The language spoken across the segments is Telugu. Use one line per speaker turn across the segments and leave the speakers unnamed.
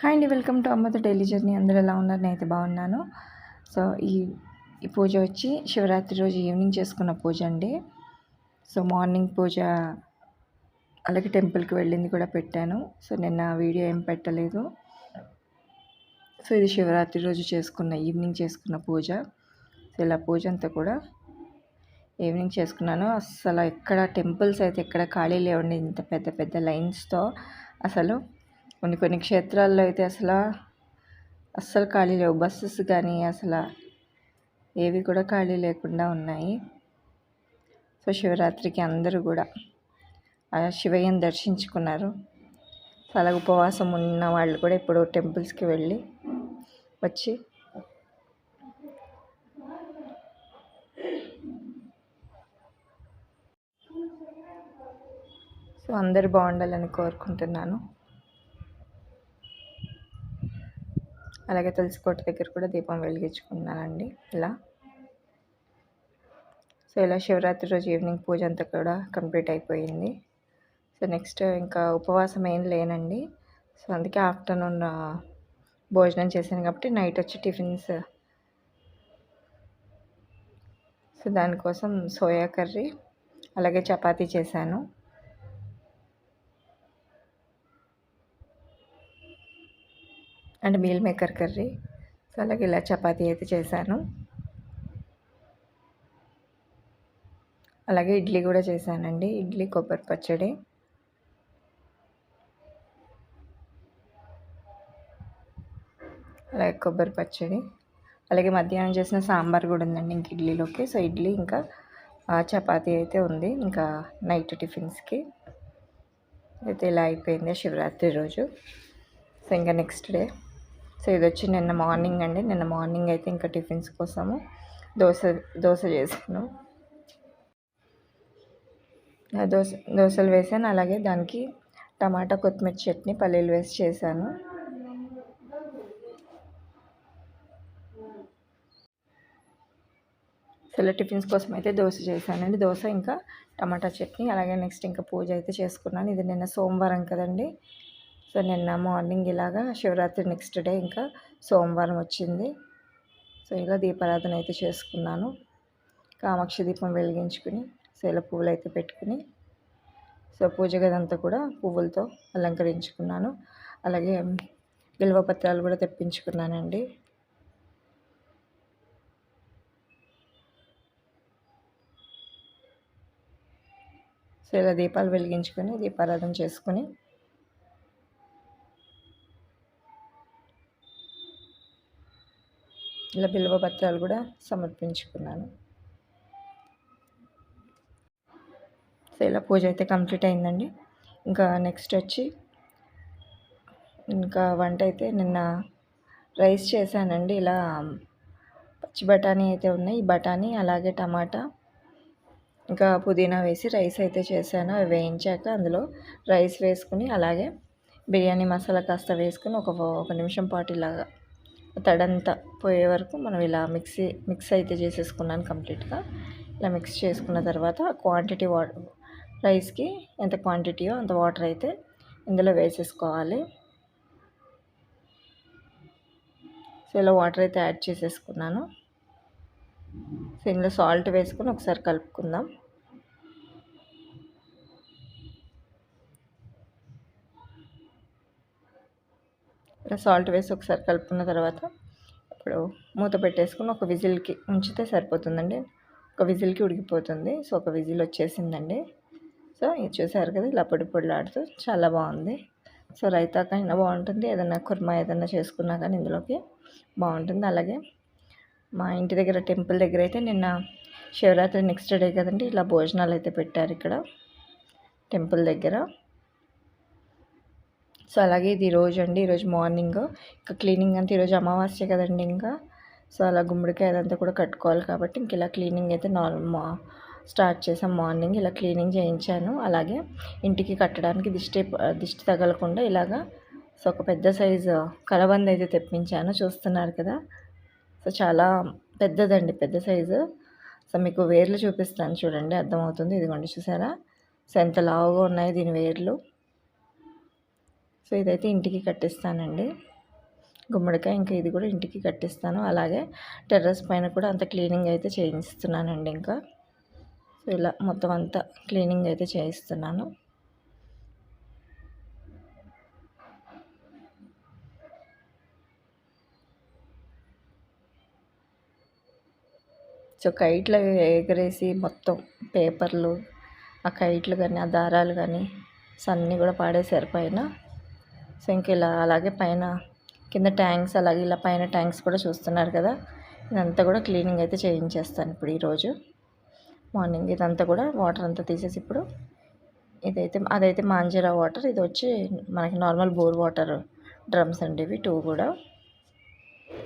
హాయ్ అండి, వెల్కమ్ టు అమ్మతో డైలీ జర్నీ. అందరూ ఎలా ఉన్నారు? నేనైతే బాగున్నాను. సో ఈ ఈ పూజ వచ్చి శివరాత్రి రోజు ఈవినింగ్ చేసుకున్న పూజ అండి. సో మార్నింగ్ పూజ అలాగే టెంపుల్కి వెళ్ళింది కూడా పెట్టాను. సో నిన్న వీడియో ఏం పెట్టలేదు. సో ఇది శివరాత్రి రోజు ఈవినింగ్ చేసుకున్న పూజ. సో ఇలా పూజ అంతా కూడా ఈవినింగ్ చేసుకున్నాను. అస్సలు ఎక్కడ టెంపుల్స్ అయితే ఎక్కడ ఖాళీ లేవండి, ఇంత పెద్ద పెద్ద లైన్స్తో. అసలు కొన్ని క్షేత్రాల్లో అయితే అస్సలు ఖాళీ లేవు. బస్సెస్ కానీ అసలు ఏవి కూడా ఖాళీ లేకుండా ఉన్నాయి. సో శివరాత్రికి అందరూ కూడా ఆ శివయ్యని దర్శించుకున్నారు. అలాగే ఉపవాసం ఉన్న వాళ్ళు కూడా ఇప్పుడు టెంపుల్స్కి వెళ్ళి వచ్చి సో అందరూ బాగుండాలని కోరుకుంటున్నాను. అలాగే తులసి కోట దగ్గర కూడా దీపం వెలిగించుకున్నానండి ఇలా. సో ఇలా శివరాత్రి రోజు ఈవినింగ్ పూజ అంతా కూడా కంప్లీట్ అయిపోయింది. సో నెక్స్ట్ ఇంకా ఉపవాసం ఏం లేనండి. సో అందుకే ఆఫ్టర్నూన్ భోజనం చేశాను కాబట్టి నైట్ వచ్చి టిఫిన్స్. సో దానికోసం సోయా కర్రీ అలాగే చపాతీ చేశాను. And meal maker curry. So అలాగే ఇలా చపాతీ అయితే చేశాను. అలాగే ఇడ్లీ కూడా చేశానండి. ఇడ్లీ, కొబ్బరి పచ్చడి. అలాగే కొబ్బరి పచ్చడి, అలాగే మధ్యాహ్నం చేసిన సాంబార్ కూడా ఉందండి ఇంక ఇడ్లీలోకి. సో ఇడ్లీ ఇంకా చపాతీ అయితే ఉంది ఇంకా నైట్ టిఫిన్స్కి. అయితే ఇలా అయిపోయింది శివరాత్రి రోజు. సో ఇంకా నెక్స్ట్ డే. సో ఇది వచ్చి నిన్న మార్నింగ్ అండి. నిన్న మార్నింగ్ అయితే ఇంకా టిఫిన్స్ కోసము దోశ చేశాను. దోశలు వేసాను. అలాగే దానికి టమాటా కొత్తిమీర చట్నీ పల్లీలు వేసి చేశాను. సో టిఫిన్స్ కోసం అయితే దోశ చేశానండి. దోశ ఇంకా టమాటా చట్నీ. అలాగే నెక్స్ట్ ఇంకా పూజ అయితే చేసుకున్నాను. ఇది నిన్న సోమవారం కదండి. సో నిన్న మార్నింగ్ ఇలాగా శివరాత్రి నెక్స్ట్ డే ఇంకా సోమవారం వచ్చింది. సో ఇలా దీపారాధన అయితే చేసుకున్నాను. కామాక్షి దీపం వెలిగించుకుని సో ఇలా పువ్వులు అయితే పెట్టుకుని సో పూజ గదంతా కూడా పువ్వులతో అలంకరించుకున్నాను. అలాగే బిల్వపత్రాలు కూడా తెప్పించుకున్నానండి. సో ఇలా దీపాలు వెలిగించుకొని దీపారాధన చేసుకుని ఇలా బిల్వపత్రాలు కూడా సమర్పించుకున్నాను. సో ఇలా పూజ అయితే కంప్లీట్ అయిందండి. ఇంకా నెక్స్ట్ వచ్చి ఇంకా వంట అయితే నిన్న రైస్ చేశానండి. ఇలా పచ్చి బఠానీ అయితే ఉన్నాయి. ఈ బఠానీ అలాగే టమాటా ఇంకా పుదీనా వేసి రైస్ అయితే చేశాను. అవి వేయించాక అందులో రైస్ వేసుకుని అలాగే బిర్యానీ మసాలా కాస్త వేసుకుని ఒక నిమిషం పాటు ఇలాగా తడంతా పోయే వరకు మనం ఇలా మిక్స్ అయితే చేసేసుకున్నాను కంప్లీట్గా. ఇలా మిక్స్ చేసుకున్న తర్వాత క్వాంటిటీ రైస్కి ఎంత క్వాంటిటీయో అంత వాటర్ అయితే ఇందులో వేసేసుకోవాలి. సో ఇలా వాటర్ అయితే యాడ్ చేసేసుకున్నాను. సో ఇందులో సాల్ట్ వేసుకొని ఒకసారి కలుపుకుందాం. ఇలా సాల్ట్ వేసి ఒకసారి కలుపుకున్న తర్వాత ఇప్పుడు మూత పెట్టేసుకుని ఒక విజిల్కి ఉంచితే సరిపోతుందండి. ఒక విజిల్కి ఉడికిపోతుంది. సో ఒక విజిల్ వచ్చేసిందండి. సో ఇది చూసారు కదా, ఇలా పొడి పొడిలాడుతూ చాలా బాగుంది. సో రైతాకైనా బాగుంటుంది, ఏదైనా కుర్మా ఏదైనా చేసుకున్నా కానీ ఇందులోకి బాగుంటుంది. అలాగే మా ఇంటి దగ్గర టెంపుల్ దగ్గర అయితే నిన్న శివరాత్రి నెక్స్ట్ డే కదండి, ఇలా భోజనాలు అయితే పెట్టారు ఇక్కడ టెంపుల్ దగ్గర. సో అలాగే ఇది ఈరోజు అండి. ఈరోజు మార్నింగ్ ఇంకా క్లీనింగ్ అంటే ఈరోజు అమావాస్య కదండి ఇంకా. సో అలా గుమ్మడికాయ అదంతా కూడా కట్టుకోవాలి కాబట్టి ఇంక ఇలా క్లీనింగ్ అయితే స్టార్ట్ చేసాం. మార్నింగ్ ఇలా క్లీనింగ్ చేయించాను. అలాగే ఇంటికి కట్టడానికి దిష్టి తగలకుండా ఇలాగా సో ఒక పెద్ద సైజు కలబంద అయితే తెప్పించాను. చూస్తున్నారు కదా, సో చాలా పెద్దదండి, పెద్ద సైజు. సో మీకు వేర్లు చూపిస్తాను చూడండి, అర్థమవుతుంది. ఇదిగోండి చూసారా, సో ఎంత లావుగా ఉన్నాయి దీని వేర్లు. సో ఇదైతే ఇంటికి కట్టిస్తానండి. గుమ్మడికాయ. ఇంకా ఇది కూడా ఇంటికి కట్టిస్తాను. అలాగే టెర్రస్ పైన కూడా అంత క్లీనింగ్ అయితే చేయిస్తున్నానండి. ఇంకా సో ఇలా మొత్తం అంతా క్లీనింగ్ అయితే చేయిస్తున్నాను. సో కైట్లు ఎగరేసి మొత్తం పేపర్లు, ఆ కైట్లు కానీ, ఆ దారాలు కానీ అన్నీ కూడా పాడేశారు పైన. సో ఇంక ఇలా అలాగే పైన కింద ట్యాంక్స్, అలాగే ఇలా పైన ట్యాంక్స్ కూడా చూస్తున్నారు కదా, ఇదంతా కూడా క్లీనింగ్ అయితే చేయించేస్తాను ఇప్పుడు ఈరోజు మార్నింగ్. ఇదంతా కూడా వాటర్ అంతా తీసేసి ఇప్పుడు అదైతే మాంజరా వాటర్, ఇది వచ్చి మనకి నార్మల్ బోర్ వాటర్ డ్రమ్స్ అండి ఇవి 2 కూడా,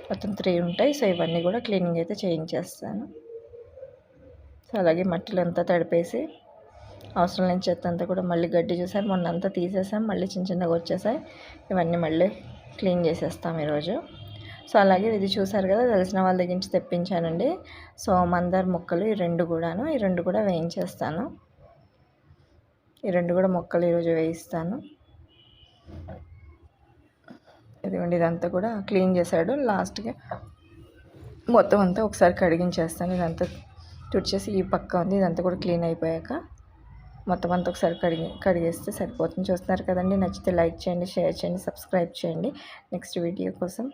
మొత్తం 3 ఉంటాయి. సో ఇవన్నీ కూడా క్లీనింగ్ అయితే చేయించేస్తాను. సో అలాగే మట్టిలంతా తడిపేసి అవసరం లేని చెత్త అంతా కూడా మళ్ళీ గడ్డి చూసారు మొన్న అంతా తీసేసాం, మళ్ళీ చిన్నగా వచ్చేసాయి. ఇవన్నీ మళ్ళీ క్లీన్ చేసేస్తాం ఈరోజు. సో అలాగే ఇది చూసారు కదా, తెలిసిన వాళ్ళ దగ్గర నుంచి తెప్పించానండి. సో మందార మొక్కలు ఈ 2 కూడా వేయించేస్తాను. ఈ 2 కూడా మొక్కలు ఈరోజు వేయిస్తాను. ఇదిగోండి, ఇదంతా కూడా క్లీన్ చేశాడు. లాస్ట్గా మొత్తం అంతా ఒకసారి కడిగించేస్తాను. ఇదంతా తుడిచేసి ఈ పక్క ఉంది, ఇదంతా కూడా క్లీన్ అయిపోయాక మొత్తం అంతా ఒకసారి కడిగేస్తే సరిపోతుంది. చూస్తున్నారు కదండి, నచ్చితే లైక్ చేయండి, షేర్ చేయండి, సబ్స్క్రైబ్ చేయండి నెక్స్ట్ వీడియో కోసం.